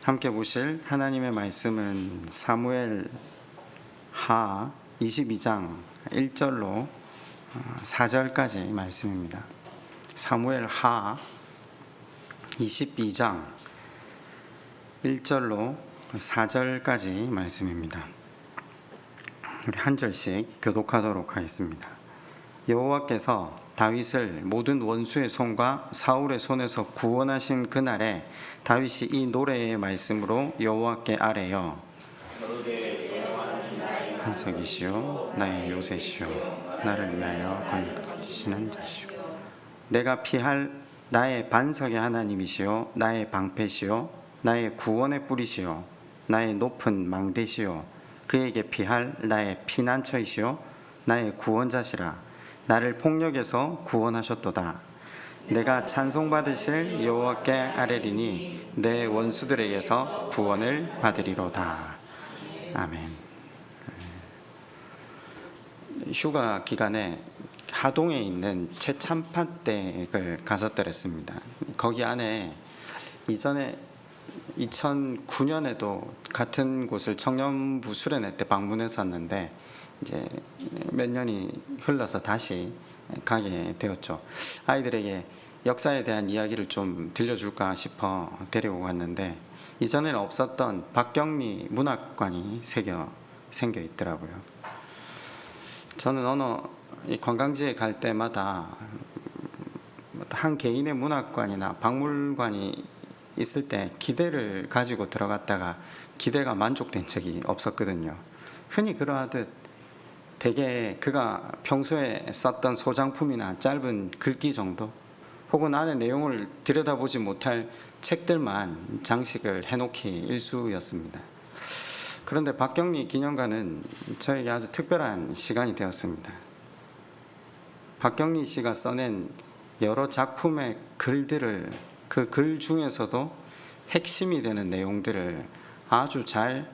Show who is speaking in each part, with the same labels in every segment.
Speaker 1: 함께 보실 하나님의 말씀은 사무엘 하 22장 1절로 4절까지 말씀입니다. 사무엘 하 22장 1절로 4절까지 말씀입니다. 우리 한 절씩 교독하도록 하겠습니다. 여호와께서 다윗을 모든 원수의 손과 사울의 손에서 구원하신 그날에 다윗이 이 노래의 말씀으로 여호와께 아뢰어 반석이시오 나의 요새시오 나를 위하여 건지시는 자시오 내가 피할 나의 반석의 하나님이시오 나의 방패시오 나의 구원의 뿌리시오 나의 높은 망대시오 그에게 피할 나의 피난처이시오 나의 구원자시라 나를 폭력에서 구원하셨도다. 내가 찬송받으실 여호와께 아뢰리니 내 원수들에게서 구원을 받으리로다. 아멘. 휴가 기간에 하동에 있는 최참판댁을 가서 들었습니다. 거기 안에 이전에 2009년에도 같은 곳을 청년부 수련회 때 방문했었는데 이제 몇 년이 흘러서 다시 가게 되었죠. 아이들에게 역사에 대한 이야기를 좀 들려줄까 싶어 데리고 갔는데 이전에는 없었던 박경리 문학관이 생겨 있더라고요. 저는 어느 관광지에 갈 때마다 한 개인의 문학관이나 박물관이 있을 때 기대를 가지고 들어갔다가 기대가 만족된 적이 없었거든요. 흔히 그러하듯 대개 그가 평소에 썼던 소장품이나 짧은 글귀 정도 혹은 안의 내용을 들여다보지 못할 책들만 장식을 해놓기 일쑤였습니다. 그런데 박경리 기념관은 저에게 아주 특별한 시간이 되었습니다. 박경리 씨가 써낸 여러 작품의 글들을 그 글 중에서도 핵심이 되는 내용들을 아주 잘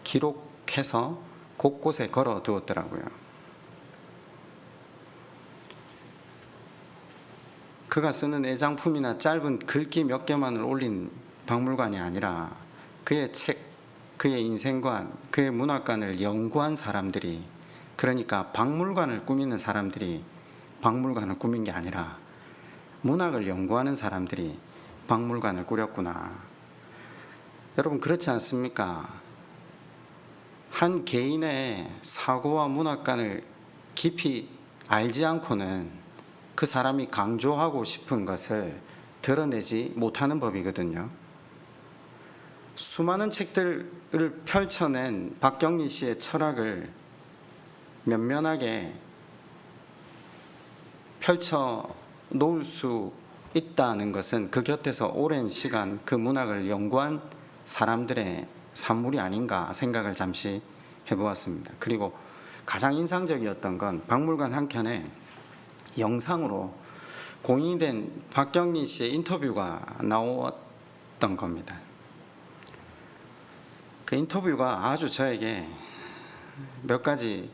Speaker 1: 기록해서 곳곳에 걸어 두었더라고요. 그가 쓰는 애장품이나 짧은 글귀 몇 개만을 올린 박물관이 아니라 그의 책, 그의 인생관, 그의 문학관을 연구한 사람들이, 그러니까 박물관을 꾸미는 사람들이 박물관을 꾸민 게 아니라 문학을 연구하는 사람들이 박물관을 꾸렸구나. 여러분 그렇지 않습니까? 한 개인의 사고와 문학관을 깊이 알지 않고는 그 사람이 강조하고 싶은 것을 드러내지 못하는 법이거든요. 수많은 책들을 펼쳐낸 박경리 씨의 철학을 면면하게 펼쳐 놓을 수 있다는 것은 그 곁에서 오랜 시간 그 문학을 연구한 사람들의 산물이 아닌가 생각을 잠시 해보았습니다. 그리고 가장 인상적이었던 건 박물관 한켠에 영상으로 공인된 박경리 씨의 인터뷰가 나왔던 겁니다. 그 인터뷰가 아주 저에게 몇 가지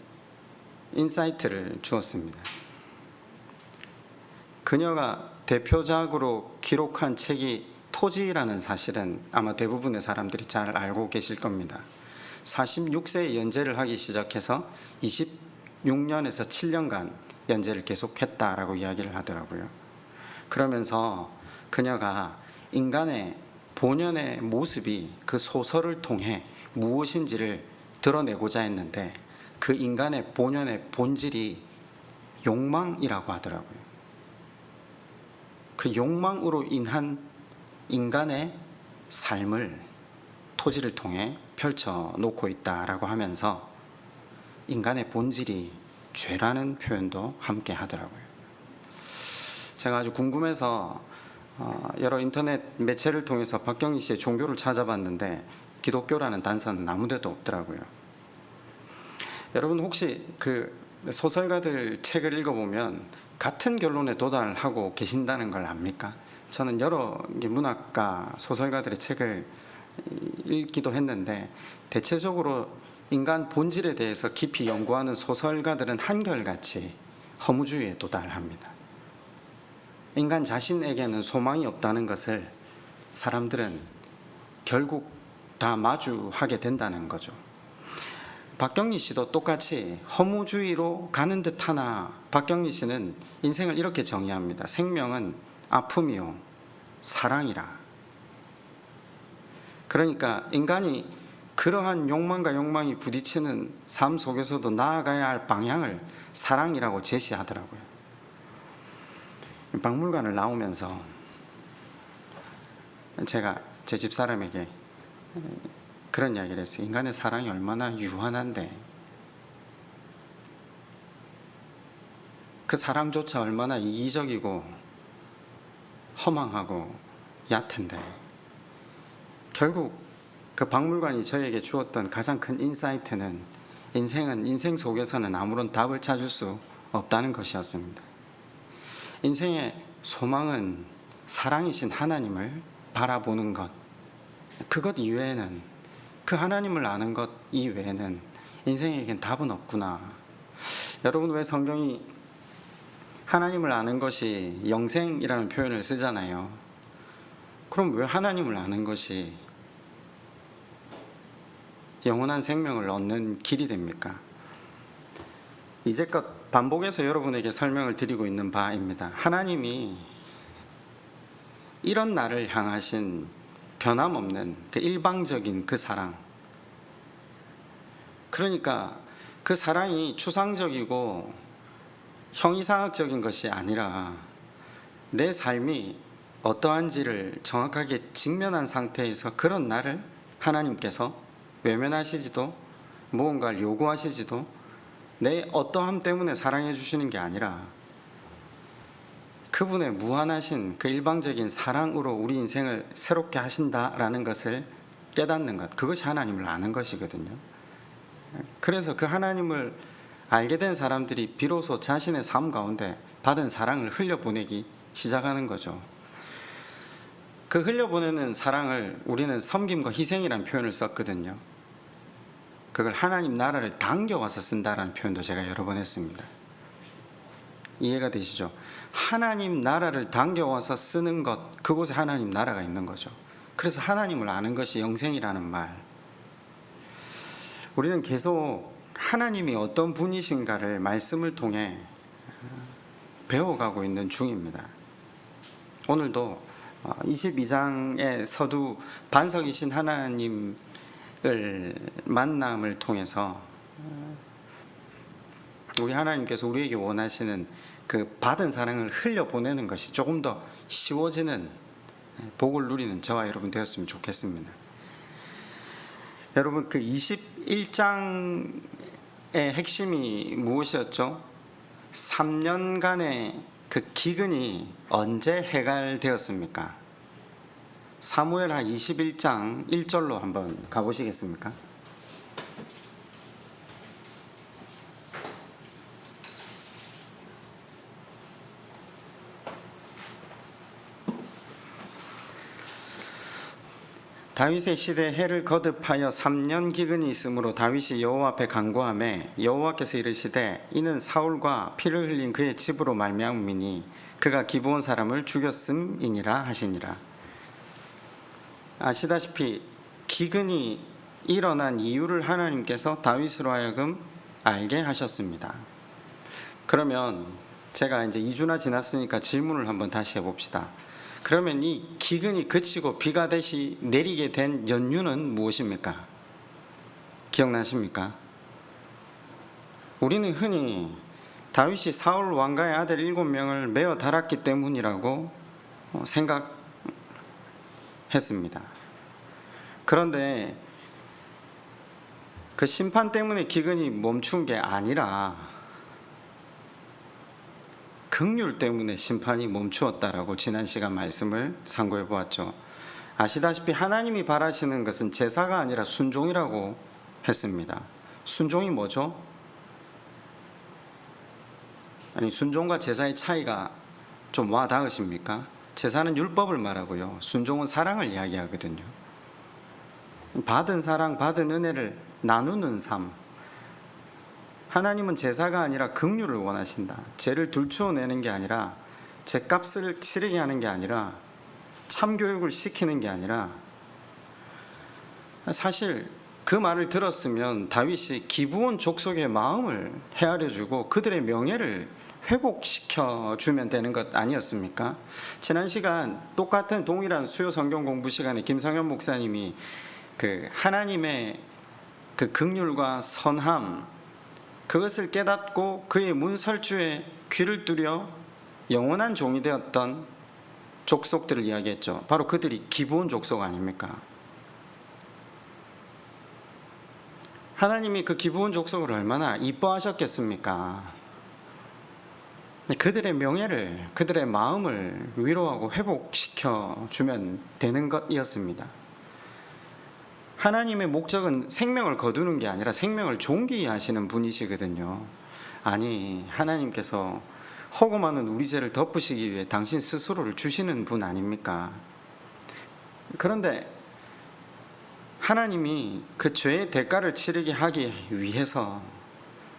Speaker 1: 인사이트를 주었습니다. 그녀가 대표작으로 기록한 책이 토지라는 사실은 아마 대부분의 사람들이 잘 알고 계실 겁니다. 46세에 연재를 하기 시작해서 26년에서 7년간 연재를 계속했다라고 이야기를 하더라고요. 그러면서 그녀가 인간의 본연의 모습이 그 소설을 통해 무엇인지를 드러내고자 했는데 그 인간의 본연의 본질이 욕망이라고 하더라고요. 그 욕망으로 인한 인간의 삶을 토지를 통해 펼쳐 놓고 있다라고 하면서 인간의 본질이 죄라는 표현도 함께 하더라고요. 제가 아주 궁금해서 여러 인터넷 매체를 통해서 박경리 씨의 종교를 찾아봤는데 기독교라는 단서는 아무데도 없더라고요. 여러분 혹시 그 소설가들 책을 읽어보면 같은 결론에 도달하고 계신다는 걸 압니까? 저는 여러 문학가, 소설가들의 책을 읽기도 했는데 대체적으로 인간 본질에 대해서 깊이 연구하는 소설가들은 한결같이 허무주의에 도달합니다. 인간 자신에게는 소망이 없다는 것을 사람들은 결국 다 마주하게 된다는 거죠. 박경리 씨도 똑같이 허무주의로 가는 듯하나 박경리 씨는 인생을 이렇게 정의합니다. 생명은 아픔이요 사랑이라. 그러니까 인간이 그러한 욕망과 욕망이 부딪히는 삶 속에서도 나아가야 할 방향을 사랑이라고 제시하더라고요. 박물관을 나오면서 제가 제 집사람에게 그런 이야기를 했어요. 인간의 사랑이 얼마나 유한한데 그 사랑조차 얼마나 이기적이고 허망하고 얕은데 결국 그 박물관이 저에게 주었던 가장 큰 인사이트는 인생 속에서는 아무런 답을 찾을 수 없다는 것이었습니다. 인생의 소망은 사랑이신 하나님을 바라보는 것, 그것 이외에는, 그 하나님을 아는 것 이외에는 인생에겐 답은 없구나. 여러분, 왜 성경이 하나님을 아는 것이 영생이라는 표현을 쓰잖아요. 그럼 왜 하나님을 아는 것이 영원한 생명을 얻는 길이 됩니까? 이제껏 반복해서 여러분에게 설명을 드리고 있는 바입니다. 하나님이 이런 나를 향하신 변함없는 그 일방적인 그 사랑, 그러니까 그 사랑이 추상적이고 형이상학적인 것이 아니라 내 삶이 어떠한지를 정확하게 직면한 상태에서 그런 나를 하나님께서 외면하시지도 무언가를 요구하시지도 내 어떠함 때문에 사랑해 주시는 게 아니라 그분의 무한하신 그 일방적인 사랑으로 우리 인생을 새롭게 하신다라는 것을 깨닫는 것, 그것이 하나님을 아는 것이거든요. 그래서 그 하나님을 알게 된 사람들이 비로소 자신의 삶 가운데 받은 사랑을 흘려보내기 시작하는 거죠. 그 흘려보내는 사랑을 우리는 섬김과 희생이라는 표현을 썼거든요. 그걸 하나님 나라를 당겨와서 쓴다라는 표현도 제가 여러 번 했습니다. 이해가 되시죠? 하나님 나라를 당겨와서 쓰는 것, 그곳에 하나님 나라가 있는 거죠. 그래서 하나님을 아는 것이 영생이라는 말. 우리는 계속 하나님이 어떤 분이신가를 말씀을 통해 배워가고 있는 중입니다. 오늘도 22장의 서두 반석이신 하나님을 만남을 통해서 우리 하나님께서 우리에게 원하시는 그 받은 사랑을 흘려보내는 것이 조금 더 쉬워지는 복을 누리는 저와 여러분 되었으면 좋겠습니다. 여러분, 그 21장의 핵심이 무엇이었죠? 3년간의 그 기근이 언제 해갈되었습니까? 사무엘하 21장 1절로 한번 가보시겠습니까? 다윗의 시대에 해를 거듭하여 3년 기근이 있으므로 다윗이 여호와 앞에 간구하매 여호와께서 이르시되 이는 사울과 피를 흘린 그의 집으로 말미암음이니 그가 기브온 사람을 죽였음이니라 하시니라. 아시다시피 기근이 일어난 이유를 하나님께서 다윗으로 하여금 알게 하셨습니다. 그러면 제가 이제 2주나 지났으니까 질문을 한번 다시 해봅시다. 그러면 이 기근이 그치고 비가 다시 내리게 된 연유는 무엇입니까? 기억나십니까? 우리는 흔히 다윗이 사울 왕가의 아들 7명을 메어 달았기 때문이라고 생각했습니다. 그런데 그 심판 때문에 기근이 멈춘 게 아니라 긍휼 때문에 심판이 멈추었다라고 지난 시간 말씀을 상고해 보았죠. 아시다시피 하나님이 바라시는 것은 제사가 아니라 순종이라고 했습니다. 순종이 뭐죠? 아니, 순종과 제사의 차이가 좀 와 닿으십니까? 제사는 율법을 말하고요, 순종은 사랑을 이야기하거든요. 받은 사랑, 받은 은혜를 나누는 삶. 하나님은 제사가 아니라 긍휼을 원하신다. 죄를 들추어내는 게 아니라, 죄값을 치르게 하는 게 아니라, 참교육을 시키는 게 아니라 사실 그 말을 들었으면 다윗이 기브온 족속의 마음을 헤아려주고 그들의 명예를 회복시켜 주면 되는 것 아니었습니까? 지난 시간 똑같은 동일한 수요 성경 공부 시간에 김성현 목사님이 그 하나님의 그 긍휼과 선함, 그것을 깨닫고 그의 문설주에 귀를 뚫려 영원한 종이 되었던 족속들을 이야기했죠. 바로 그들이 기브온 족속 아닙니까? 하나님이 그 기브온 족속을 얼마나 이뻐하셨겠습니까? 그들의 명예를, 그들의 마음을 위로하고 회복시켜 주면 되는 것이었습니다. 하나님의 목적은 생명을 거두는 게 아니라 생명을 존귀하시는 분이시거든요. 아니, 하나님께서 허구 많은 우리 죄를 덮으시기 위해 당신 스스로를 주시는 분 아닙니까? 그런데 하나님이 그 죄의 대가를 치르게 하기 위해서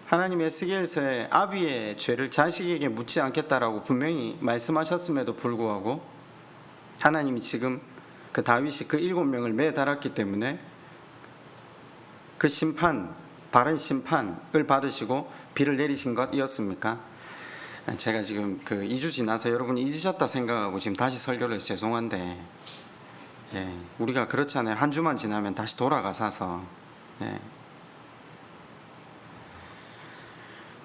Speaker 1: 하나님의 에스겔서에 아비의 죄를 자식에게 묻지 않겠다라고 분명히 말씀하셨음에도 불구하고 하나님이 지금 그 다윗이 그 7명을 매달았기 때문에 그 심판, 바른 심판을 받으시고 비를 내리신 것이었습니까? 제가 지금 그 2주 지나서 여러분이 잊으셨다 생각하고 지금 다시 설교를 해서 죄송한데, 우리가 그렇잖아요. 한 주만 지나면 다시 돌아가서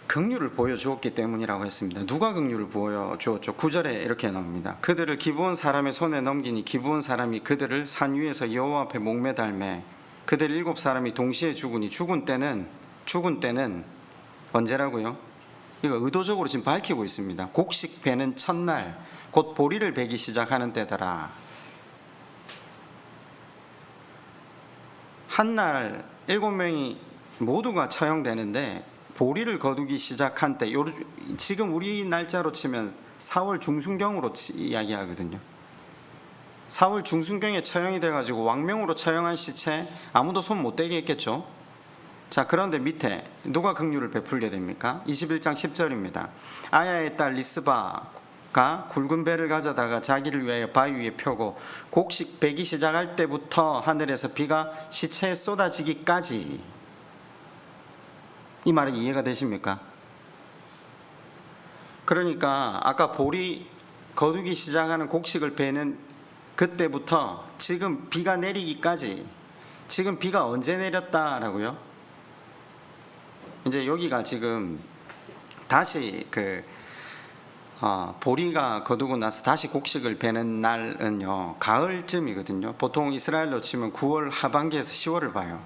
Speaker 1: 긍휼을 보여주었기 때문이라고 했습니다. 누가 긍휼을 보여주었죠? 9절에 이렇게 나옵니다. 그들을 기브온 사람의 손에 넘기니 기브온 사람이 그들을 산 위에서 여호와 앞에 목매달매 그들 7사람이 동시에 죽으니 죽은 때는 언제라고요? 이거 의도적으로 지금 밝히고 있습니다. 곡식 베는 첫날 곧 보리를 베기 시작하는 때더라. 한날 7명이 모두가 처형되는데 보리를 거두기 시작한 때, 지금 우리 날짜로 치면 4월 중순경으로 이야기하거든요. 4월 중순경에 처형이 돼가지고 왕명으로 처형한 시체 아무도 손 못 대게 했겠죠. 자, 그런데 밑에 누가 긍휼을 베풀게 됩니까? 21장 10절입니다. 아야의 딸 리스바가 굵은 배를 가져다가 자기를 위하여 바위 위에 펴고 곡식 베기 시작할 때부터 하늘에서 비가 시체에 쏟아지기까지. 이 말이 이해가 되십니까? 그러니까 아까 보리 거두기 시작하는 곡식을 베는 그때부터 지금 비가 내리기까지, 지금 비가 언제 내렸다라고요? 이제 여기가 지금 다시 보리가 거두고 나서 다시 곡식을 베는 날은요, 가을쯤이거든요. 보통 이스라엘로 치면 9월 하반기에서 10월을 봐요.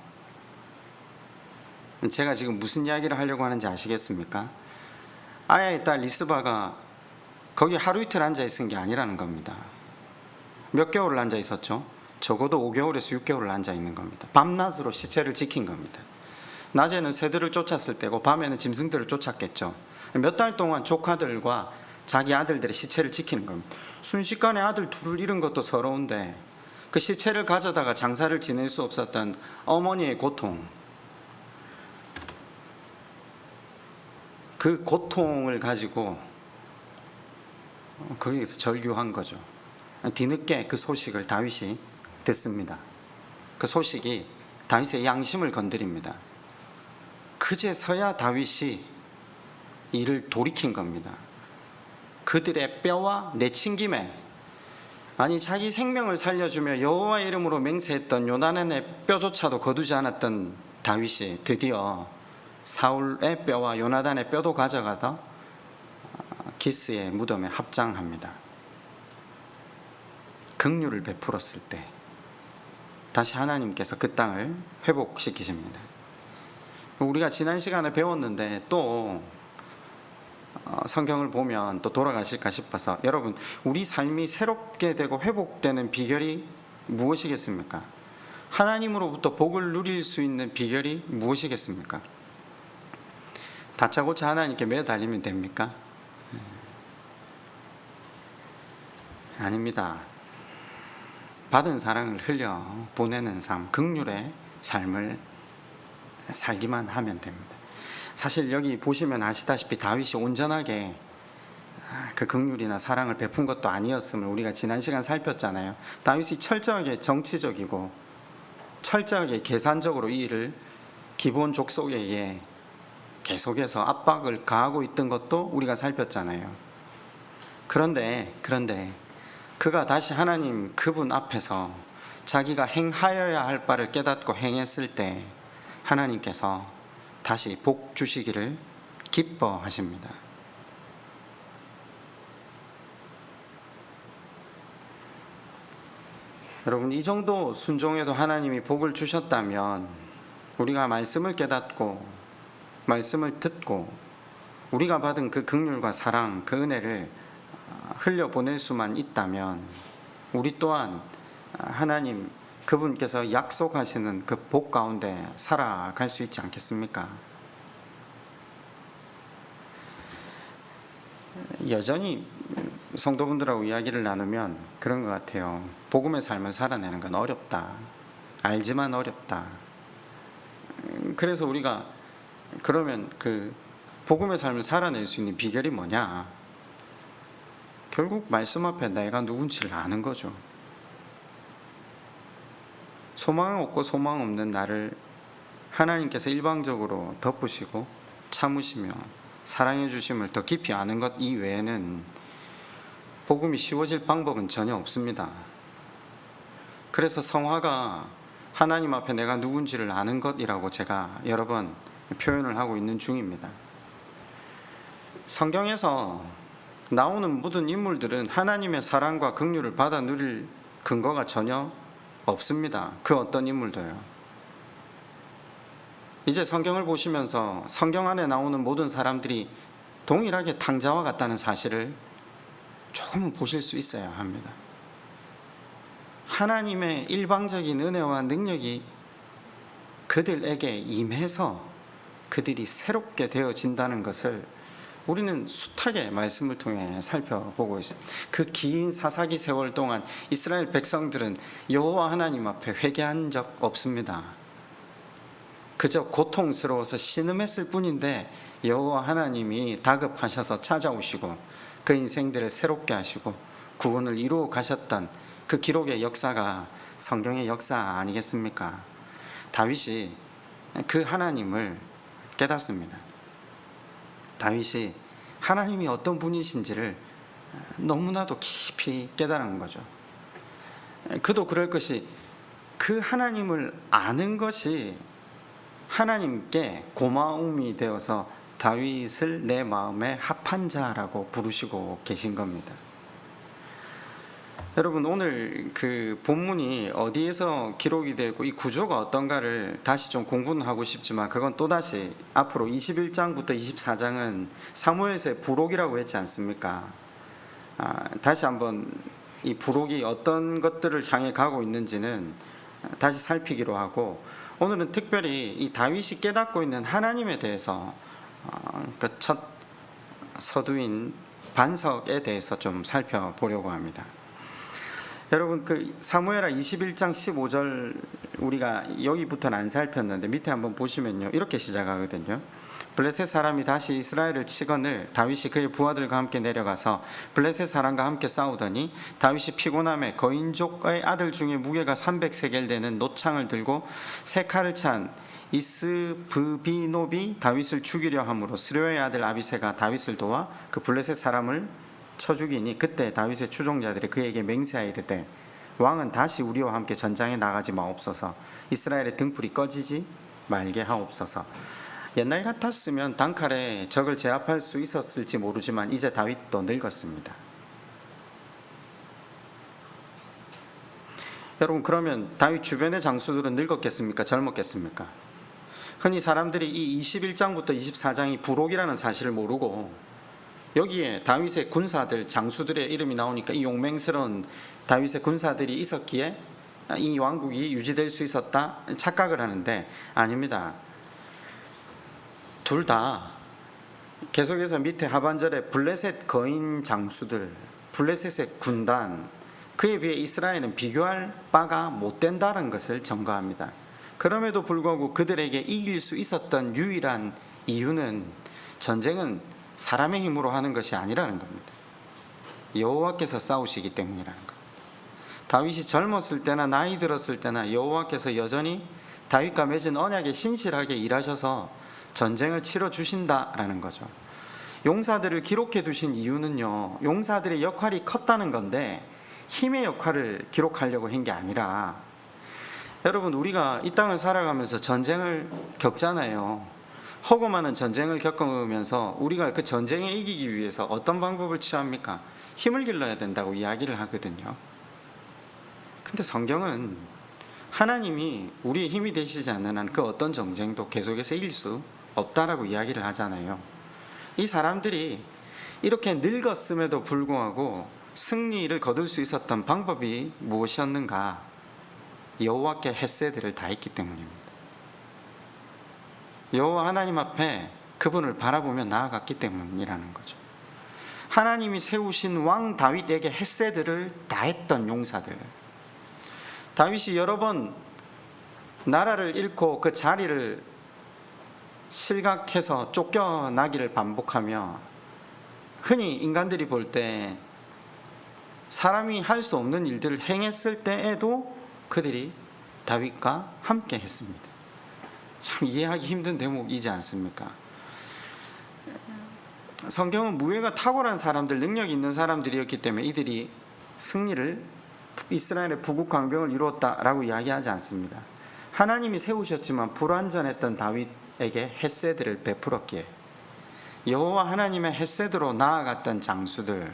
Speaker 1: 제가 지금 무슨 이야기를 하려고 하는지 아시겠습니까? 아야의 딸 리스바가 거기 하루 이틀 앉아 있은 게 아니라는 겁니다. 몇 개월을 앉아 있었죠? 적어도 5개월에서 6개월을 앉아 있는 겁니다. 밤낮으로 시체를 지킨 겁니다. 낮에는 새들을 쫓았을 때고 밤에는 짐승들을 쫓았겠죠. 몇 달 동안 조카들과 자기 아들들의 시체를 지키는 겁니다. 순식간에 아들 둘을 잃은 것도 서러운데 그 시체를 가져다가 장사를 지낼 수 없었던 어머니의 고통, 그 고통을 가지고 거기에서 절규한 거죠. 뒤늦게 그 소식을 다윗이 듣습니다. 그 소식이 다윗의 양심을 건드립니다. 그제서야 다윗이 이를 돌이킨 겁니다. 그들의 뼈와 내친김에, 아니 자기 생명을 살려주며 여호와의 이름으로 맹세했던 요나단의 뼈조차도 거두지 않았던 다윗이 드디어 사울의 뼈와 요나단의 뼈도 가져가서 기스의 무덤에 합장합니다. 긍휼을 베풀었을 때 다시 하나님께서 그 땅을 회복시키십니다. 우리가 지난 시간에 배웠는데 또 성경을 보면 또 돌아가실까 싶어서, 여러분, 우리 삶이 새롭게 되고 회복되는 비결이 무엇이겠습니까? 하나님으로부터 복을 누릴 수 있는 비결이 무엇이겠습니까? 다짜고짜 하나님께 매달리면 됩니까? 아닙니다. 받은 사랑을 흘려 보내는 삶, 긍휼의 삶을 살기만 하면 됩니다. 사실 여기 보시면 아시다시피 다윗이 온전하게 그 긍휼이나 사랑을 베푼 것도 아니었음을 우리가 지난 시간 살폈잖아요. 다윗이 철저하게 정치적이고 철저하게 계산적으로 이 일을 기본 족속에게 계속해서 압박을 가하고 있던 것도 우리가 살폈잖아요. 그런데 그가 다시 하나님 그분 앞에서 자기가 행하여야 할 바를 깨닫고 행했을 때 하나님께서 다시 복 주시기를 기뻐하십니다. 여러분, 이 정도 순종에도 하나님이 복을 주셨다면 우리가 말씀을 깨닫고 말씀을 듣고 우리가 받은 그 긍휼과 사랑, 그 은혜를 흘려보낼 수만 있다면 우리 또한 하나님 그분께서 약속하시는 그 복 가운데 살아갈 수 있지 않겠습니까? 여전히 성도분들하고 이야기를 나누면 그런 것 같아요. 복음의 삶을 살아내는 건 어렵다. 알지만 어렵다. 그래서 우리가 그러면 그 복음의 삶을 살아낼 수 있는 비결이 뭐냐? 결국 말씀 앞에 내가 누군지를 아는 거죠. 소망 없고 소망 없는 나를 하나님께서 일방적으로 덮으시고 참으시며 사랑해 주심을 더 깊이 아는 것 이외에는 복음이 쉬워질 방법은 전혀 없습니다. 그래서 성화가 하나님 앞에 내가 누군지를 아는 것이라고 제가 여러 번 표현을 하고 있는 중입니다. 성경에서 나오는 모든 인물들은 하나님의 사랑과 긍휼을 받아 누릴 근거가 전혀 없습니다. 그 어떤 인물도요. 이제 성경을 보시면서 성경 안에 나오는 모든 사람들이 동일하게 탕자와 같다는 사실을 조금 보실 수 있어야 합니다. 하나님의 일방적인 은혜와 능력이 그들에게 임해서 그들이 새롭게 되어진다는 것을 우리는 숱하게 말씀을 통해 살펴보고 있습니다. 그 긴 사사기 세월 동안 이스라엘 백성들은 여호와 하나님 앞에 회개한 적 없습니다. 그저 고통스러워서 신음했을 뿐인데 여호와 하나님이 다급하셔서 찾아오시고 그 인생들을 새롭게 하시고 구원을 이루어 가셨던 그 기록의 역사가 성경의 역사 아니겠습니까? 다윗이 그 하나님을 깨닫습니다. 다윗이 하나님이 어떤 분이신지를 너무나도 깊이 깨달은 거죠. 그도 그럴 것이 그 하나님을 아는 것이 하나님께 고마움이 되어서 다윗을 내 마음에 합한 자라고 부르시고 계신 겁니다. 여러분, 오늘 그 본문이 어디에서 기록이 되고 이 구조가 어떤가를 다시 좀 공부는 하고 싶지만 그건 또다시 앞으로 21장부터 24장은 사무엘서의 부록이라고 했지 않습니까? 다시 한번 이 부록이 어떤 것들을 향해 가고 있는지는 다시 살피기로 하고 오늘은 특별히 이 다윗이 깨닫고 있는 하나님에 대해서 그 첫 서두인 반석에 대해서 좀 살펴보려고 합니다. 여러분, 그 사무엘하 21장 15절 우리가 여기부터는 안 살폈는데 밑에 한번 보시면요, 이렇게 시작하거든요. 블레셋 사람이 다시 이스라엘을 치거늘 다윗이 그의 부하들과 함께 내려가서 블레셋 사람과 함께 싸우더니 다윗이 피곤함에 거인족의 아들 중에 무게가 300세겔 되는 노창을 들고 세 칼을 찬 이스브비노비 다윗을 죽이려 함으로 스료의 아들 아비새가 다윗을 도와 그 블레셋 사람을 쳐 죽이니 그때 다윗의 추종자들이 그에게 맹세하이르되 왕은 다시 우리와 함께 전장에 나가지 마옵소서. 이스라엘의 등불이 꺼지지 말게 하옵소서. 옛날 같았으면 단칼에 적을 제압할 수 있었을지 모르지만 이제 다윗도 늙었습니다. 여러분, 그러면 다윗 주변의 장수들은 늙었겠습니까? 젊었겠습니까? 흔히 사람들이 이 21장부터 24장이 부록이라는 사실을 모르고 여기에 다윗의 군사들, 장수들의 이름이 나오니까 이 용맹스러운 다윗의 군사들이 있었기에 이 왕국이 유지될 수 있었다 착각을 하는데 아닙니다. 둘 다 계속해서 밑에 하반절에 블레셋 거인 장수들, 블레셋의 군단, 그에 비해 이스라엘은 비교할 바가 못 된다는 것을 점거합니다. 그럼에도 불구하고 그들에게 이길 수 있었던 유일한 이유는 전쟁은 사람의 힘으로 하는 것이 아니라는 겁니다. 여호와께서 싸우시기 때문이라는 것. 다윗이 젊었을 때나 나이 들었을 때나 여호와께서 여전히 다윗과 맺은 언약에 신실하게 일하셔서 전쟁을 치러 주신다라는 거죠. 용사들을 기록해 두신 이유는요, 용사들의 역할이 컸다는 건데 힘의 역할을 기록하려고 한 게 아니라, 여러분, 우리가 이 땅을 살아가면서 전쟁을 겪잖아요. 허구 많은 전쟁을 겪으면서 우리가 그 전쟁에 이기기 위해서 어떤 방법을 취합니까? 힘을 길러야 된다고 이야기를 하거든요. 근데 성경은 하나님이 우리의 힘이 되시지 않는 한 그 어떤 전쟁도 계속해서 이길 수 없다라고 이야기를 하잖아요. 이 사람들이 이렇게 늙었음에도 불구하고 승리를 거둘 수 있었던 방법이 무엇이었는가? 여호와께 헤세드를 다했기 때문입니다. 여호와 하나님 앞에 그분을 바라보며 나아갔기 때문이라는 거죠. 하나님이 세우신 왕 다윗에게 헤세드를 다했던 용사들, 다윗이 여러 번 나라를 잃고 그 자리를 실각해서 쫓겨나기를 반복하며, 흔히 인간들이 볼 때 사람이 할 수 없는 일들을 행했을 때에도 그들이 다윗과 함께 했습니다. 참 이해하기 힘든 대목이지 않습니까? 성경은 무예가 탁월한 사람들, 능력이 있는 사람들이었기 때문에 이들이 승리를, 이스라엘의 부국 강병을 이루었다라고 이야기하지 않습니다. 하나님이 세우셨지만 불완전했던 다윗에게 헤세드를 베풀었기에, 여호와 하나님의 헤세드로 나아갔던 장수들,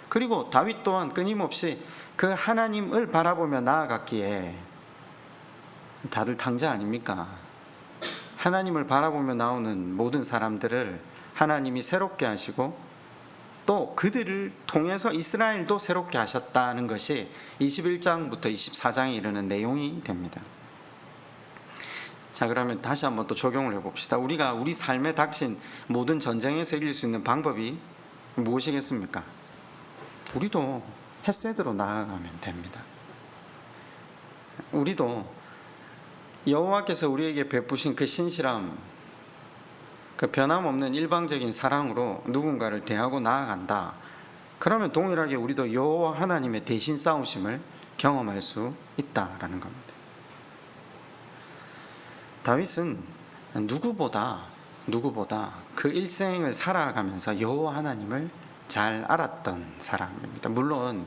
Speaker 1: 그리고 다윗 또한 끊임없이 그 하나님을 바라보며 나아갔기에, 다들 탕자 아닙니까? 하나님을 바라보며 나오는 모든 사람들을 하나님이 새롭게 하시고 또 그들을 통해서 이스라엘도 새롭게 하셨다는 것이 21장부터 24장에 이르는 내용이 됩니다. 자, 그러면 다시 한번 또 적용을 해봅시다. 우리가 우리 삶에 닥친 모든 전쟁에서 이길 수 있는 방법이 무엇이겠습니까? 우리도 헤세드로 나아가면 됩니다. 우리도 여호와께서 우리에게 베푸신 그 신실함, 그 변함없는 일방적인 사랑으로 누군가를 대하고 나아간다. 그러면 동일하게 우리도 여호와 하나님의 대신 싸우심을 경험할 수 있다라는 겁니다. 다윗은 누구보다 그 일생을 살아가면서 여호와 하나님을 잘 알았던 사람입니다. 물론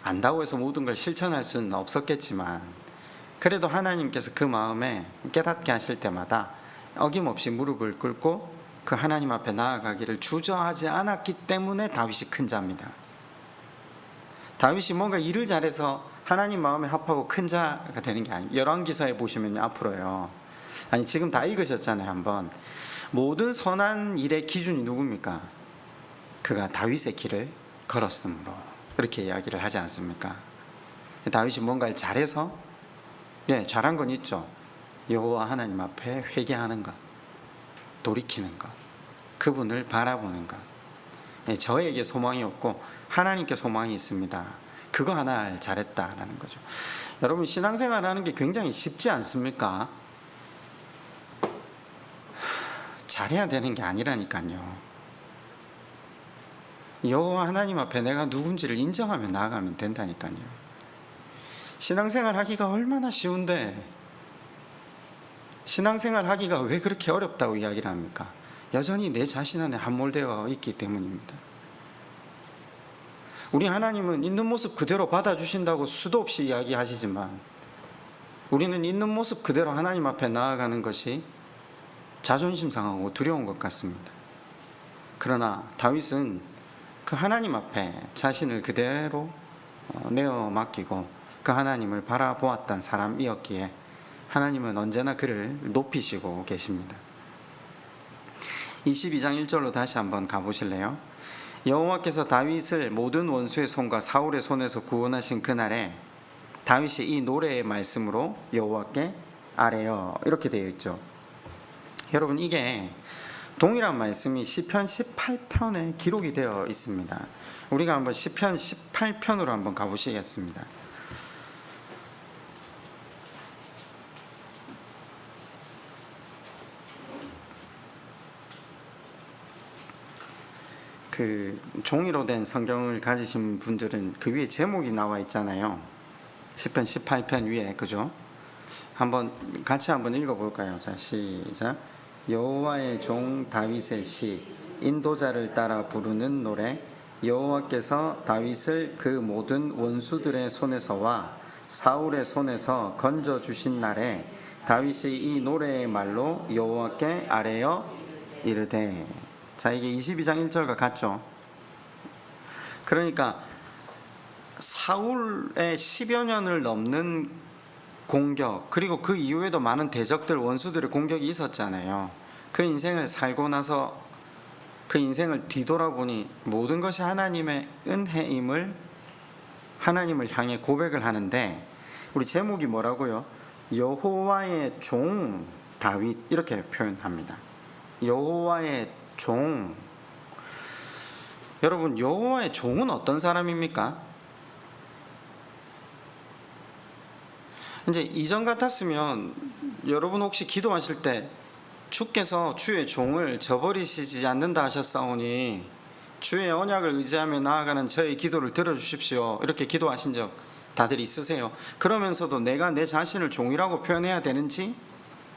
Speaker 1: 안다고 해서 모든 걸 실천할 수는 없었겠지만, 그래도 하나님께서 그 마음에 깨닫게 하실 때마다 어김없이 무릎을 꿇고 그 하나님 앞에 나아가기를 주저하지 않았기 때문에 다윗이 큰 자입니다. 다윗이 뭔가 일을 잘해서 하나님 마음에 합하고 큰 자가 되는 게 아니에요. 열왕기사에 보시면 앞으로요, 아니 지금 다 읽으셨잖아요. 한번 모든 선한 일의 기준이 누굽니까? 그가 다윗의 길을 걸었으므로, 그렇게 이야기를 하지 않습니까? 다윗이 뭔가를 잘해서, 잘한 건 있죠. 여호와 하나님 앞에 회개하는 것, 돌이키는 것, 그분을 바라보는 것. 저에게 소망이 없고 하나님께 소망이 있습니다. 그거 하나 잘했다라는 거죠. 여러분, 신앙생활 하는 게 굉장히 쉽지 않습니까? 잘해야 되는 게 아니라니까요. 여호와 하나님 앞에 내가 누군지를 인정하며 나아가면 된다니까요. 신앙생활 하기가 얼마나 쉬운데 신앙생활 하기가 왜 그렇게 어렵다고 이야기를 합니까? 여전히 내 자신 안에 함몰되어 있기 때문입니다. 우리 하나님은 있는 모습 그대로 받아주신다고 수도 없이 이야기하시지만, 우리는 있는 모습 그대로 하나님 앞에 나아가는 것이 자존심 상하고 두려운 것 같습니다. 그러나 다윗은 그 하나님 앞에 자신을 그대로 내어 맡기고 그 하나님을 바라보았던 사람이었기에 하나님은 언제나 그를 높이시고 계십니다. 22장 1절로 다시 한번 가보실래요? 여호와께서 다윗을 모든 원수의 손과 사울의 손에서 구원하신 그날에 다윗이 이 노래의 말씀으로 여호와께 아뢰어, 이렇게 되어 있죠. 여러분, 이게 동일한 말씀이 시편 18편에 기록이 되어 있습니다. 우리가 한번 시편 18편으로 한번 가보시겠습니다. 그 종이로 된 성경을 가지신 분들은 그 위에 제목이 나와 있잖아요. 시편 18편 위에, 그죠? 같이 한번 읽어볼까요? 자, 시작. 여호와의 종 다윗의 시, 인도자를 따라 부르는 노래. 여호와께서 다윗을 그 모든 원수들의 손에서와 사울의 손에서 건져 주신 날에 다윗이 이 노래의 말로 여호와께 아뢰어 이르되. 자, 이게 22장 1절과 같죠? 그러니까 사울의 10여 년을 넘는 공격, 그리고 그 이후에도 많은 대적들, 원수들의 공격이 있었잖아요. 그 인생을 살고 나서 그 인생을 뒤돌아보니 모든 것이 하나님의 은혜임을 하나님을 향해 고백을 하는데, 우리 제목이 뭐라고요? 여호와의 종 다윗, 이렇게 표현합니다. 여호와의 종. 여러분, 여호와의 종은 어떤 사람입니까? 이제 이전 같았으면 여러분 혹시 기도하실 때 주께서 주의 종을 저버리시지 않는다 하셨사오니 주의 언약을 의지하며 나아가는 저의 기도를 들어주십시오, 이렇게 기도하신 적 다들 있으세요? 그러면서도 내가 내 자신을 종이라고 표현해야 되는지,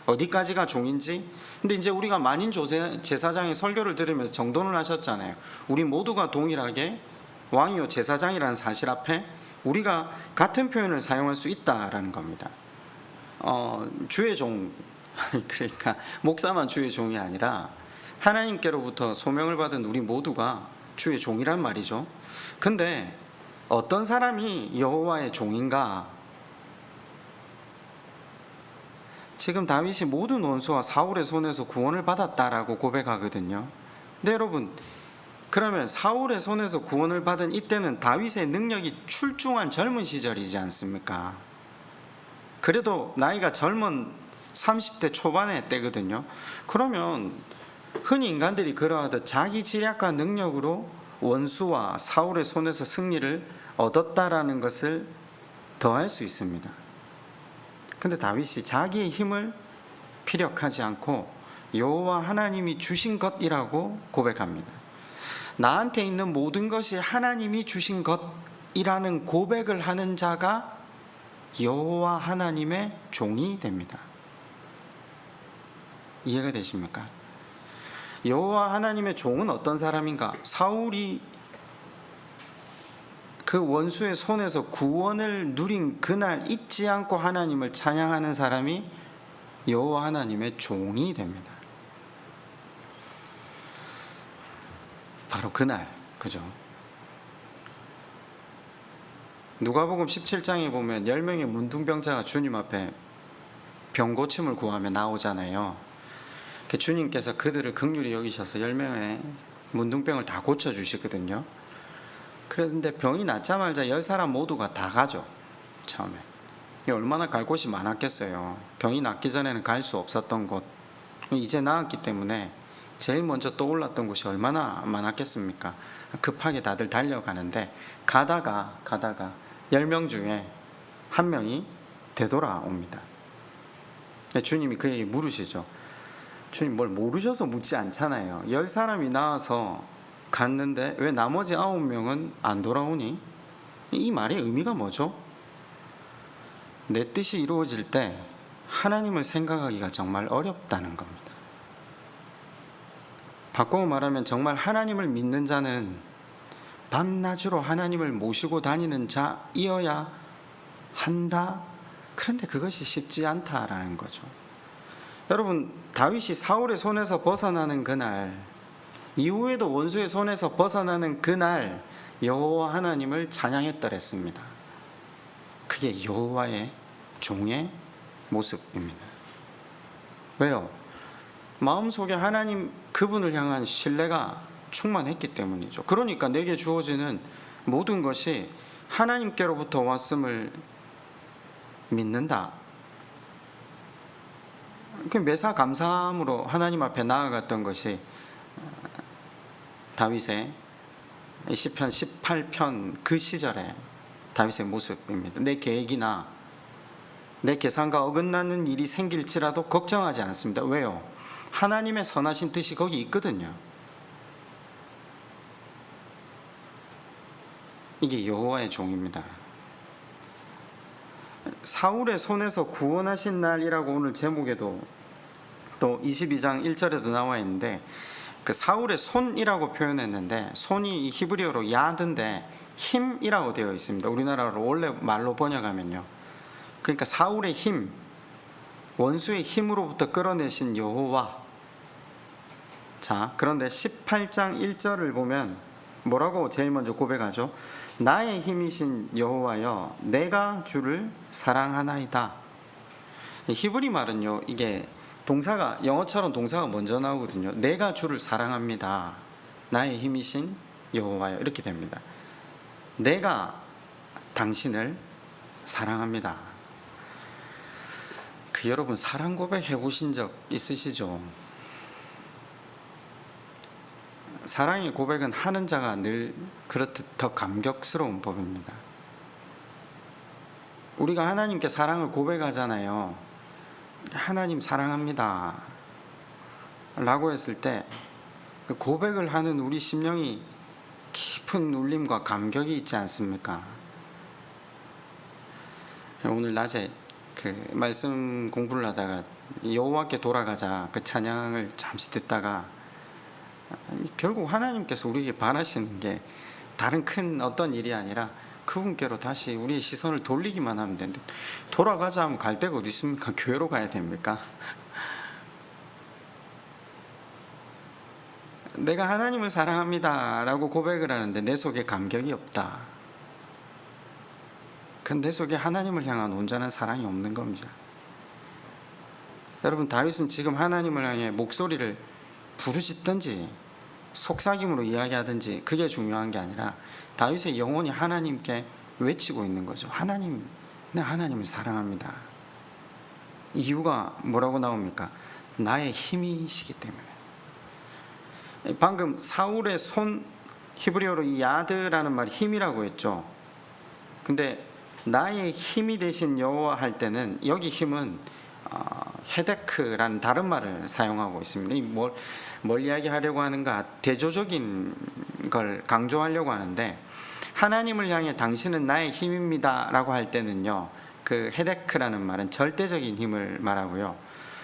Speaker 1: 어디까지가 종인지. 근데 이제 우리가 만인 제사장의 설교를 들으면서 정돈을 하셨잖아요. 우리 모두가 동일하게 왕이요 제사장이라는 사실 앞에 우리가 같은 표현을 사용할 수 있다라는 겁니다. 주의 종, 그러니까 목사만 주의 종이 아니라 하나님께로부터 소명을 받은 우리 모두가 주의 종이란 말이죠. 근데 어떤 사람이 여호와의 종인가? 지금 다윗이 모든 원수와 사울의 손에서 구원을 받았다라고 고백하거든요. 근데 여러분, 그러면 사울의 손에서 구원을 받은 이때는 다윗의 능력이 출중한 젊은 시절이지 않습니까? 그래도 나이가 젊은 30대 초반의 때거든요. 그러면 흔히 인간들이 그러하듯 자기 지략과 능력으로 원수와 사울의 손에서 승리를 얻었다라는 것을 더할 수 있습니다. 근데 다윗이 자기의 힘을 피력하지 않고 여호와 하나님이 주신 것이라고 고백합니다. 나한테 있는 모든 것이 하나님이 주신 것이라는 고백을 하는 자가 여호와 하나님의 종이 됩니다. 이해가 되십니까? 여호와 하나님의 종은 어떤 사람인가? 사울이 그 원수의 손에서 구원을 누린 그날 잊지 않고 하나님을 찬양하는 사람이 여호와 하나님의 종이 됩니다. 바로 그날, 그죠? 누가복음 17장에 보면 10명의 문둥병자가 주님 앞에 병 고침을 구하며 나오잖아요. 주님께서 그들을 긍휼히 여기셔서 10명의 문둥병을 다 고쳐주시거든요. 그런데 병이 낫자마자 10사람 모두가 다 가죠. 처음에 얼마나 갈 곳이 많았겠어요. 병이 낫기 전에는 갈 수 없었던 곳, 이제 나았기 때문에 제일 먼저 떠올랐던 곳이 얼마나 많았겠습니까? 급하게 다들 달려가는데 가다가 10명 중에 한 명이 되돌아옵니다. 주님이 그에게 물으시죠. 주님, 뭘 모르셔서 묻지 않잖아요. 10사람이 나와서 갔는데 왜 나머지 9명은 안 돌아오니? 이 말의 의미가 뭐죠? 내 뜻이 이루어질 때 하나님을 생각하기가 정말 어렵다는 겁니다. 바꿔 말하면 정말 하나님을 믿는 자는 밤낮으로 하나님을 모시고 다니는 자이어야 한다. 그런데 그것이 쉽지 않다라는 거죠. 여러분, 다윗이 사울의 손에서 벗어나는 그날, 이후에도 원수의 손에서 벗어나는 그날 여호와 하나님을 찬양했더랬습니다. 그게 여호와의 종의 모습입니다. 왜요? 마음속에 하나님 그분을 향한 신뢰가 충만했기 때문이죠. 그러니까 내게 주어지는 모든 것이 하나님께로부터 왔음을 믿는다. 매사 감사함으로 하나님 앞에 나아갔던 것이 다윗의 시편 18편 그 시절의 다윗의 모습입니다. 내 계획이나 내 계산과 어긋나는 일이 생길지라도 걱정하지 않습니다. 왜요? 하나님의 선하신 뜻이 거기 있거든요. 이게 여호와의 종입니다. 사울의 손에서 구원하신 날이라고 오늘 제목에도 또 22장 1절에도 나와 있는데, 그 사울의 손이라고 표현했는데 손이 히브리어로 야드인데 힘이라고 되어 있습니다. 우리나라로 원래 말로 번역하면요. 그러니까 사울의 힘, 원수의 힘으로부터 끌어내신 여호와. 자, 그런데 18장 1절을 보면 뭐라고 제일 먼저 고백하죠? 나의 힘이신 여호와여, 내가 주를 사랑하나이다. 히브리 말은요, 이게 동사가, 영어처럼 동사가 먼저 나오거든요. 내가 주를 사랑합니다. 나의 힘이신 여호와여, 이렇게 됩니다. 내가 당신을 사랑합니다. 여러분, 사랑 고백 해보신 적 있으시죠? 사랑의 고백은 하는 자가 늘 그렇듯 더 감격스러운 법입니다. 우리가 하나님께 사랑을 고백하잖아요. 하나님 사랑합니다 라고 했을 때 그 고백을 하는 우리 심령이 깊은 울림과 감격이 있지 않습니까? 오늘 낮에 그 말씀 공부를 하다가 여호와께 돌아가자 그 찬양을 잠시 듣다가 결국 하나님께서 우리에게 바라시는 게 다른 큰 어떤 일이 아니라 그분께로 다시 우리의 시선을 돌리기만 하면 되는데, 돌아가자 하면 갈 데가 어디 있습니까? 교회로 가야 됩니까? 내가 하나님을 사랑합니다 라고 고백을 하는데 내 속에 감격이 없다. 그건 내 속에 하나님을 향한 온전한 사랑이 없는 겁니다. 여러분, 다윗은 지금 하나님을 향해 목소리를 부르짖든지 속삭임으로 이야기하든지 그게 중요한 게 아니라 다윗의 영혼이 하나님께 외치고 있는 거죠. 하나님, 나 하나님을 사랑합니다. 이유가 뭐라고 나옵니까? 나의 힘이시기 때문에. 방금 사울의 손, 히브리어로 이 야드라는 말이 힘이라고 했죠. 근데 나의 힘이 되신 여호와 할 때는 여기 힘은 헤데크라는 다른 말을 사용하고 있습니다. 뭘 이야기하려고 하는가? 대조적인 걸 강조하려고 하는데, 하나님을 향해 당신은 나의 힘입니다 라고 할 때는요, 그 헤데크라는 말은 절대적인 힘을 말하고요,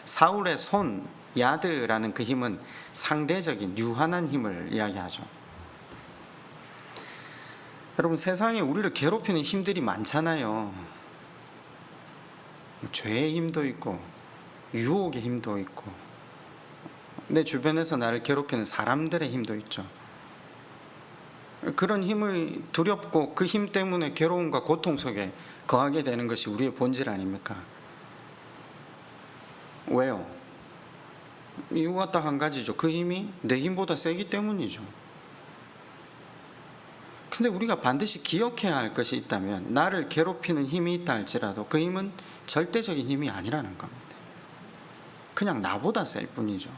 Speaker 1: 사울의 손, 야드라는 그 힘은 상대적인 유한한 힘을 이야기하죠. 여러분, 세상에 우리를 괴롭히는 힘들이 많잖아요. 죄의 힘도 있고 유혹의 힘도 있고 내 주변에서 나를 괴롭히는 사람들의 힘도 있죠. 그런 힘을 두렵고 그 힘 때문에 괴로움과 고통 속에 거하게 되는 것이 우리의 본질 아닙니까? 왜요? 이유가 딱 한 가지죠. 그 힘이 내 힘보다 세기 때문이죠. 근데 우리가 반드시 기억해야 할 것이 있다면, 나를 괴롭히는 힘이 있다 할지라도 그 힘은 절대적인 힘이 아니라는 겁니다. 그냥 나보다 셀 뿐이죠.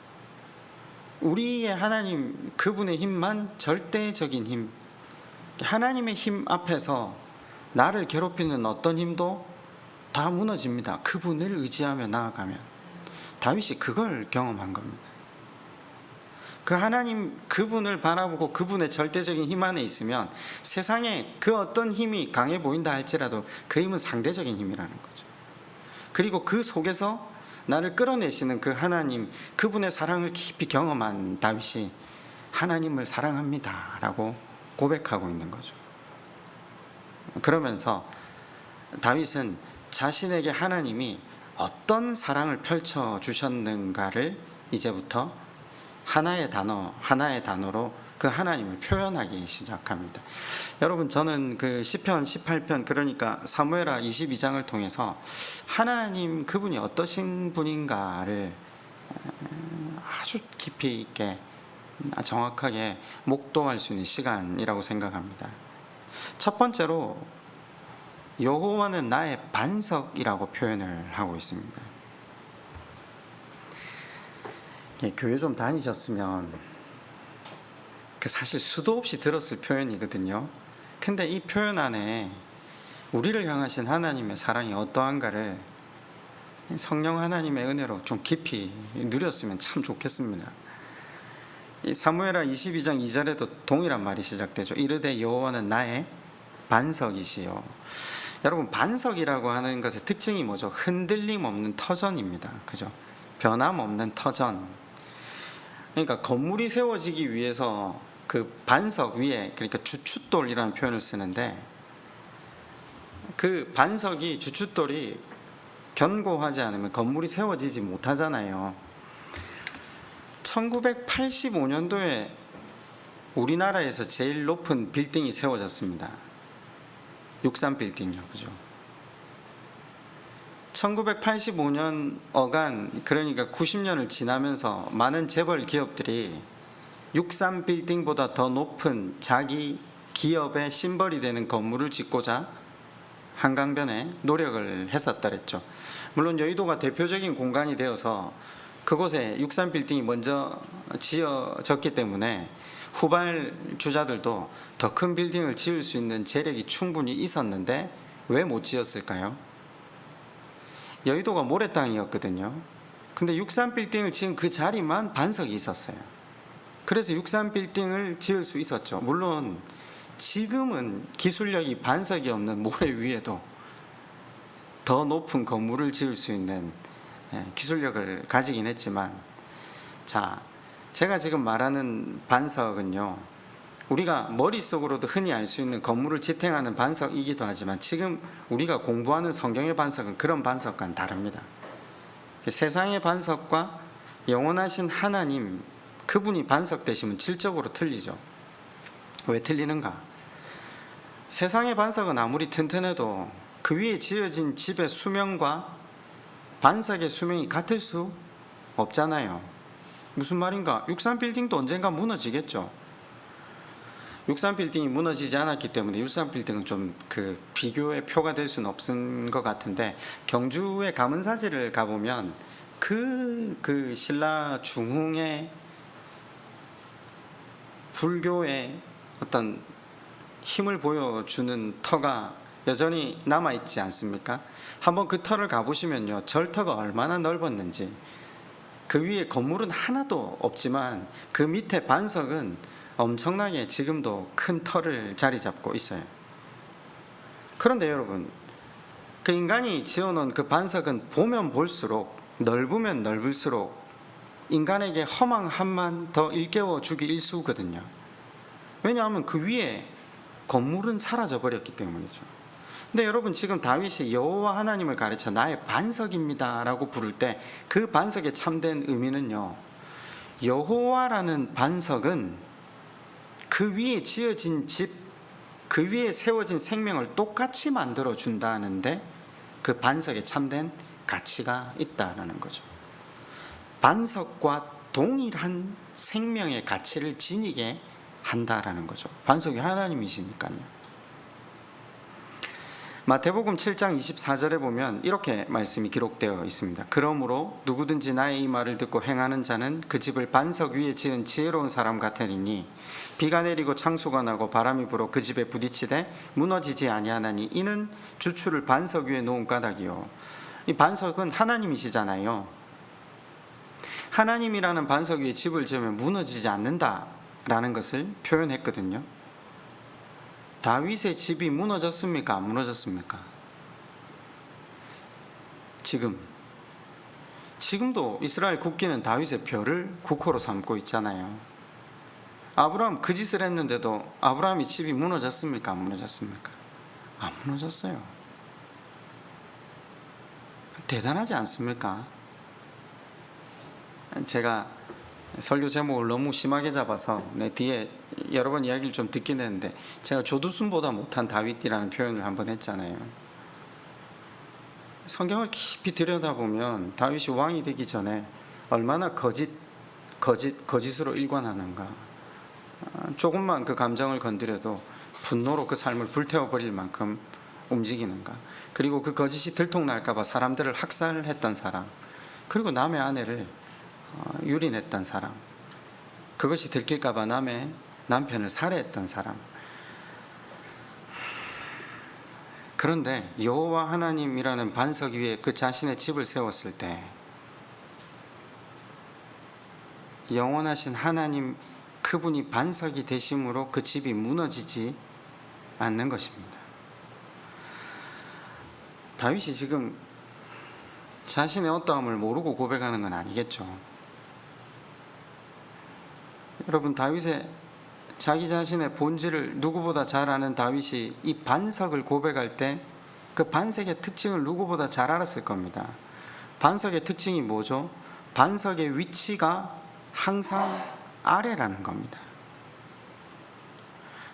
Speaker 1: 우리의 하나님, 그분의 힘만 절대적인 힘. 하나님의 힘 앞에서 나를 괴롭히는 어떤 힘도 다 무너집니다. 그분을 의지하며 나아가면. 다윗이 그걸 경험한 겁니다. 그 하나님, 그분을 바라보고 그분의 절대적인 힘 안에 있으면 세상에 그 어떤 힘이 강해 보인다 할지라도 그 힘은 상대적인 힘이라는 거죠. 그리고 그 속에서 나를 끌어내시는 그 하나님, 그분의 사랑을 깊이 경험한 다윗이 하나님을 사랑합니다 라고 고백하고 있는 거죠. 그러면서 다윗은 자신에게 하나님이 어떤 사랑을 펼쳐 주셨는가를 이제부터 하나의 단어로 그 하나님을 표현하기 시작합니다. 여러분, 저는 그 시편 18편, 그러니까 사무엘하 22장을 통해서 하나님 그분이 어떠신 분인가를 아주 깊이 있게 정확하게 목도할 수 있는 시간이라고 생각합니다. 첫 번째로 여호와는 나의 반석이라고 표현을 하고 있습니다. 교회 좀 다니셨으면 사실 수도 없이 들었을 표현이거든요. 근데 이 표현 안에 우리를 향하신 하나님의 사랑이 어떠한가를 성령 하나님의 은혜로 좀 깊이 누렸으면 참 좋겠습니다. 이 사무엘하 22장 2절에도 동일한 말이 시작되죠. 이르되 여호와는 나의 반석이시요. 여러분, 반석이라고 하는 것의 특징이 뭐죠? 흔들림 없는 터전입니다. 그죠? 변함 없는 터전. 그러니까 건물이 세워지기 위해서 그 반석 위에, 그러니까 주춧돌이라는 표현을 쓰는데, 그 반석이, 주춧돌이 견고하지 않으면 건물이 세워지지 못하잖아요. 1985년도에 우리나라에서 제일 높은 빌딩이 세워졌습니다. 63빌딩이요. 그죠? 1985년 어간, 그러니까 90년을 지나면서 많은 재벌 기업들이 63빌딩보다 더 높은 자기 기업의 심벌이 되는 건물을 짓고자 한강변에 노력을 했었다랬죠. 물론 여의도가 대표적인 공간이 되어서 그곳에 63빌딩이 먼저 지어졌기 때문에 후발주자들도 더 큰 빌딩을 지을 수 있는 재력이 충분히 있었는데 왜 못 지었을까요? 여의도가 모래땅이었거든요. 근데 63빌딩을 지은 그 자리만 반석이 있었어요. 그래서 63빌딩을 지을 수 있었죠. 물론 지금은 기술력이 반석이 없는 모래 위에도 더 높은 건물을 지을 수 있는 기술력을 가지긴 했지만, 자, 제가 지금 말하는 반석은요, 우리가 머릿속으로도 흔히 알 수 있는 건물을 지탱하는 반석이기도 하지만, 지금 우리가 공부하는 성경의 반석은 그런 반석과는 다릅니다. 세상의 반석과 영원하신 하나님, 그분이 반석 되시면 질적으로 틀리죠. 왜 틀리는가? 세상의 반석은 아무리 튼튼해도 그 위에 지어진 집의 수명과 반석의 수명이 같을 수 없잖아요. 무슨 말인가? 63빌딩도 언젠가 무너지겠죠. 63빌딩이 무너지지 않았기 때문에 63빌딩은 좀 그 비교의 표가 될 수는 없은 것 같은데, 경주의 감은사지를 가보면 그 신라 중흥의 불교의 어떤 힘을 보여주는 터가 여전히 남아있지 않습니까? 한번 그 터를 가보시면요, 절터가 얼마나 넓었는지, 그 위에 건물은 하나도 없지만 그 밑에 반석은 엄청나게 지금도 큰 터를 자리 잡고 있어요. 그런데 여러분, 그 인간이 지어놓은 그 반석은 보면 볼수록, 넓으면 넓을수록 인간에게 허망함만 더 일깨워 주기 일쑤거든요. 왜냐하면 그 위에 건물은 사라져 버렸기 때문이죠. 근데 여러분, 지금 다윗이 여호와 하나님을 가르쳐 나의 반석입니다 라고 부를 때 그 반석의 참된 의미는요, 여호와라는 반석은 그 위에 지어진 집, 그 위에 세워진 생명을 똑같이 만들어 준다는데 그 반석에 참된 가치가 있다라는 거죠. 반석과 동일한 생명의 가치를 지니게 한다라는 거죠. 반석이 하나님이시니까요. 마태복음 7장 24절에 보면 이렇게 말씀이 기록되어 있습니다. 그러므로 누구든지 나의 이 말을 듣고 행하는 자는 그 집을 반석 위에 지은 지혜로운 사람 같으리니 비가 내리고 창수가 나고 바람이 불어 그 집에 부딪히되 무너지지 아니하나니 이는 주추를 반석 위에 놓은 까닭이요. 이 반석은 하나님이시잖아요. 하나님이라는 반석 위에 집을 지으면 무너지지 않는다라는 것을 표현했거든요. 다윗의 집이 무너졌습니까? 안 무너졌습니까? 지금도 이스라엘 국기는 다윗의 별을 국호로 삼고 있잖아요. 아브라함 그 짓을 했는데도 아브라함이 집이 무너졌습니까? 안 무너졌습니까? 안 무너졌어요. 대단하지 않습니까? 제가 설교 제목을 너무 심하게 잡아서 뒤에 여러 번 이야기를 좀 듣긴 했는데, 제가 조두순보다 못한 다윗이라는 표현을 한번 했잖아요. 성경을 깊이 들여다보면 다윗이 왕이 되기 전에 얼마나 거짓으로 일관하는가. 조금만 그 감정을 건드려도 분노로 그 삶을 불태워버릴 만큼 움직이는가. 그리고 그 거짓이 들통날까봐 사람들을 학살했던 사람, 그리고 남의 아내를 유린했던 사람, 그것이 들킬까봐 남의 남편을 살해했던 사람. 그런데 여호와 하나님이라는 반석 위에 그 자신의 집을 세웠을 때 영원하신 하나님, 그분이 반석이 되심으로 그 집이 무너지지 않는 것입니다. 다윗이 지금 자신의 어떠함을 모르고 고백하는 건 아니겠죠. 여러분, 다윗의 자기 자신의 본질을 누구보다 잘 아는 다윗이 이 반석을 고백할 때 그 반석의 특징을 누구보다 잘 알았을 겁니다. 반석의 특징이 뭐죠? 반석의 위치가 항상 아래라는 겁니다.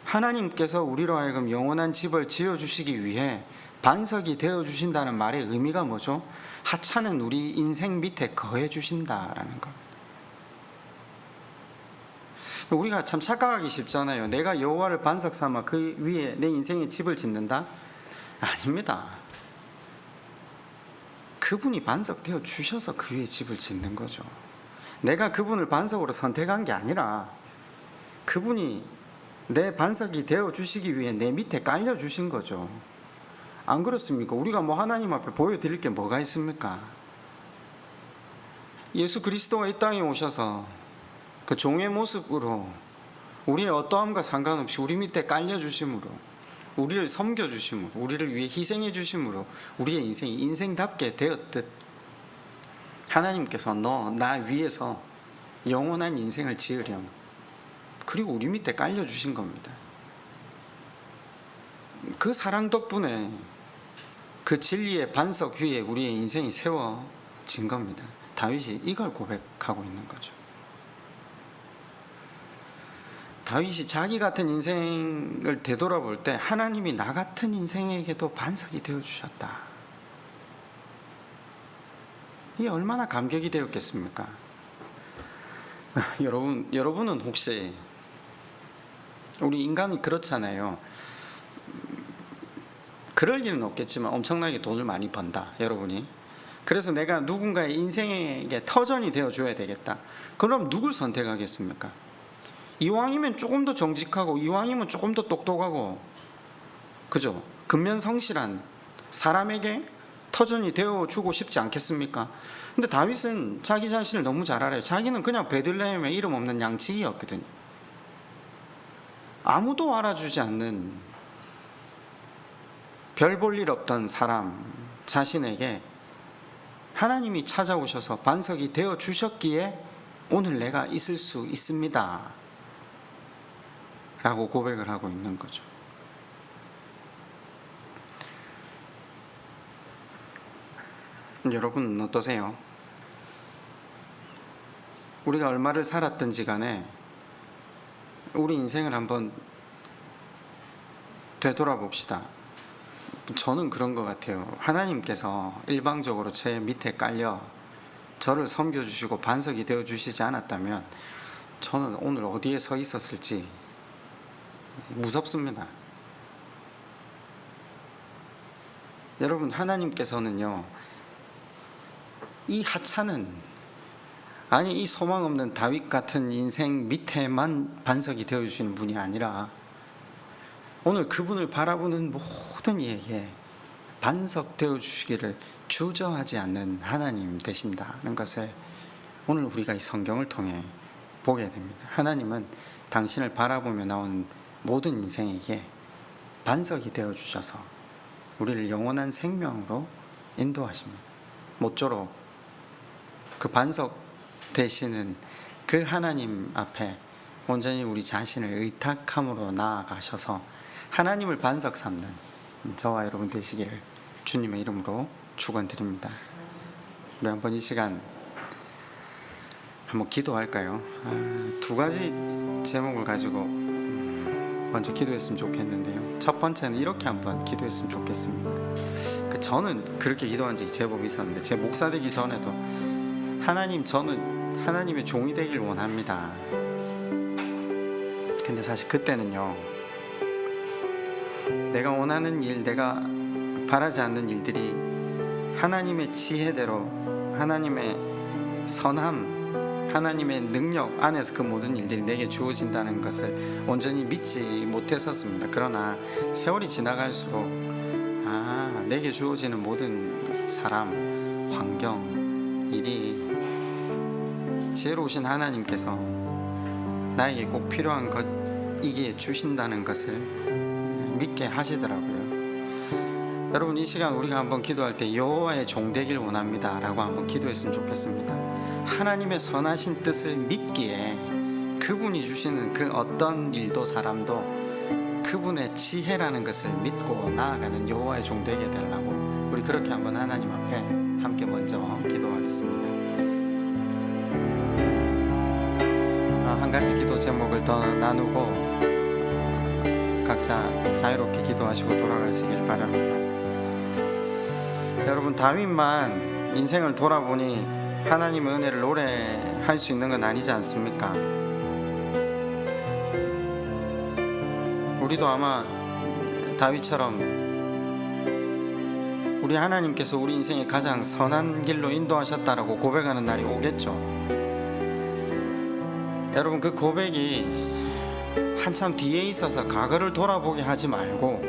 Speaker 1: 하나님께서 우리로 하여금 영원한 집을 지어주시기 위해 반석이 되어주신다는 말의 의미가 뭐죠? 하찮은 우리 인생 밑에 거해주신다라는 겁니다. 우리가 참 착각하기 쉽잖아요. 내가 여호와를 반석 삼아 그 위에 내 인생의 집을 짓는다? 아닙니다. 그분이 반석 되어 주셔서 그 위에 집을 짓는 거죠. 내가 그분을 반석으로 선택한 게 아니라 그분이 내 반석이 되어 주시기 위해 내 밑에 깔려 주신 거죠. 안 그렇습니까? 우리가 뭐 하나님 앞에 보여드릴 게 뭐가 있습니까? 예수 그리스도가 이 땅에 오셔서 그 종의 모습으로 우리의 어떠함과 상관없이 우리 밑에 깔려 주심으로, 우리를 섬겨 주심으로, 우리를 위해 희생해 주심으로 우리의 인생이 인생답게 되었듯 하나님께서 나 위에서 영원한 인생을 지으렴, 그리고 우리 밑에 깔려 주신 겁니다. 그 사랑 덕분에 그 진리의 반석 위에 우리의 인생이 세워진 겁니다. 다윗이 이걸 고백하고 있는 거죠. 다윗이 자기 같은 인생을 되돌아볼 때 하나님이 나 같은 인생에게도 반석이 되어주셨다. 이게 얼마나 감격이 되었겠습니까? 여러분은 혹시, 우리 인간이 그렇잖아요. 그럴 일은 없겠지만 엄청나게 돈을 많이 번다, 여러분이. 그래서 내가 누군가의 인생에게 터전이 되어줘야 되겠다. 그럼 누굴 선택하겠습니까? 이왕이면 조금 더 정직하고, 이왕이면 조금 더 똑똑하고, 그죠? 근면성실한 사람에게 터전이 되어주고 싶지 않겠습니까? 근데 다윗은 자기 자신을 너무 잘 알아요. 자기는 그냥 베들레헴의 이름 없는 양치기였거든요. 아무도 알아주지 않는 별 볼 일 없던 사람 자신에게 하나님이 찾아오셔서 반석이 되어 주셨기에 오늘 내가 있을 수 있습니다 라고 고백을 하고 있는 거죠. 여러분은 어떠세요? 우리가 얼마를 살았든지 간에 우리 인생을 한번 되돌아봅시다. 저는 그런 것 같아요. 하나님께서 일방적으로 제 밑에 깔려 저를 섬겨주시고 반석이 되어주시지 않았다면 저는 오늘 어디에 서 있었을지 무섭습니다. 여러분, 하나님께서는요, 이 하찮은, 아니 이 소망 없는 다윗 같은 인생 밑에만 반석이 되어주시는 분이 아니라 오늘 그분을 바라보는 모든 이에게 반석 되어주시기를 주저하지 않는 하나님 되신다는 것을 오늘 우리가 이 성경을 통해 보게 됩니다. 하나님은 당신을 바라보며 나온 모든 인생에게 반석이 되어주셔서 우리를 영원한 생명으로 인도하십니다. 모쪼록 그 반석 되시는 그 하나님 앞에 온전히 우리 자신을 의탁함으로 나아가셔서 하나님을 반석 삼는 저와 여러분 되시기를 주님의 이름으로 축원드립니다. 우리 한번 이 시간 한번 기도할까요? 두 가지 제목을 가지고 먼저 기도했으면 좋겠는데요. 첫 번째는 이렇게 한번 기도했으면 좋겠습니다. 저는 그렇게 기도한 적이 제법 있었는데, 제 목사 되기 전에도 하나님, 저는 하나님의 종이 되길 원합니다. 근데 사실 그때는요, 내가 원하는 일, 내가 바라지 않는 일들이 하나님의 지혜대로, 하나님의 선함, 하나님의 능력 안에서 그 모든 일들이 내게 주어진다는 것을 온전히 믿지 못했었습니다. 그러나 세월이 지나갈수록 내게 주어지는 모든 사람, 환경, 일이 지혜로우신 하나님께서 나에게 꼭 필요한 것이기에 주신다는 것을 믿게 하시더라고요. 여러분 이 시간 우리가 한번 기도할 때 여호와의 종 되길 원합니다 라고 한번 기도했으면 좋겠습니다. 하나님의 선하신 뜻을 믿기에 그분이 주시는 그 어떤 일도 사람도 그분의 지혜라는 것을 믿고 나아가는 여호와의 종 되게 되려고 우리 그렇게 한번 하나님 앞에 함께 먼저 기도하겠습니다. 한 가지 기도 제목을 더 나누고 각자 자유롭게 기도하시고 돌아가시길 바랍니다. 여러분 다윗만 인생을 돌아보니 하나님의 은혜를 노래할 수 있는 건 아니지 않습니까? 우리도 아마 다윗처럼 우리 하나님께서 우리 인생에 가장 선한 길로 인도하셨다라고 고백하는 날이 오겠죠. 여러분 그 고백이 한참 뒤에 있어서 과거를 돌아보게 하지 말고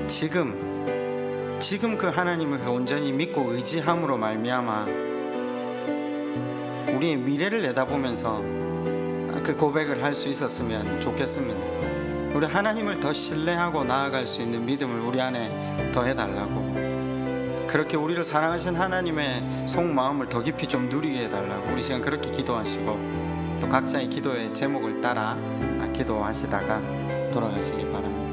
Speaker 1: 지금 그 하나님을 온전히 믿고 의지함으로 말미암아 우리의 미래를 내다보면서 그 고백을 할 수 있었으면 좋겠습니다. 우리 하나님을 더 신뢰하고 나아갈 수 있는 믿음을 우리 안에 더해달라고, 그렇게 우리를 사랑하신 하나님의 속마음을 더 깊이 좀 누리게 해달라고 우리 시간 그렇게 기도하시고 또 각자의 기도의 제목을 따라 기도하시다가 돌아가시기 바랍니다.